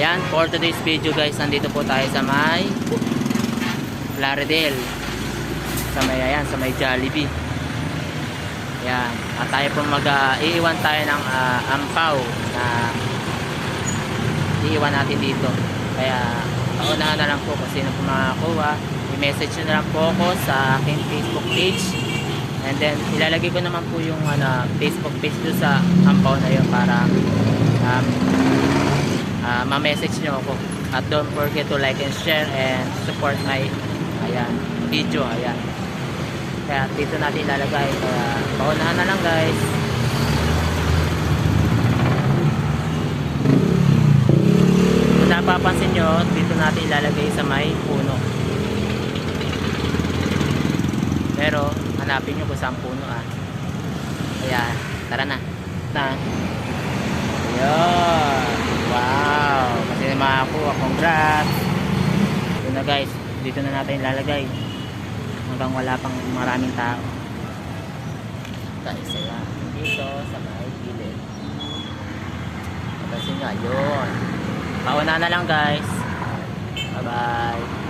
Ayan, for today's video guys, nandito po tayo sa may Laredale. Sa may Jollibee. Ayan, at tayo po iiwan tayo ng ampaw na iiwan natin dito. Kaya paunahan na lang po kung sino po makakuha. I-message nyo na lang po ako sa aking Facebook page. And then ilalagay ko naman po yung Facebook page doon sa ampaw na yun para ma-message nyo ako. At don't forget to like and share and support my video. Ayan. Kaya dito natin ilalagay. Kaya paunahan na lang guys. Kung napapansin nyo, dito natin ilalagay sa may puno. Pero hanapin nyo kung saan puno Ayan. Tara na. Ayan. Wow. Kasi makakuha. Congrats. Ito na guys. Dito na natin ilalagay. Hanggang wala pang maraming tao. Isa yan. Dito sa may gilid. Kasi nga yun. Pauna na lang guys. Bye bye.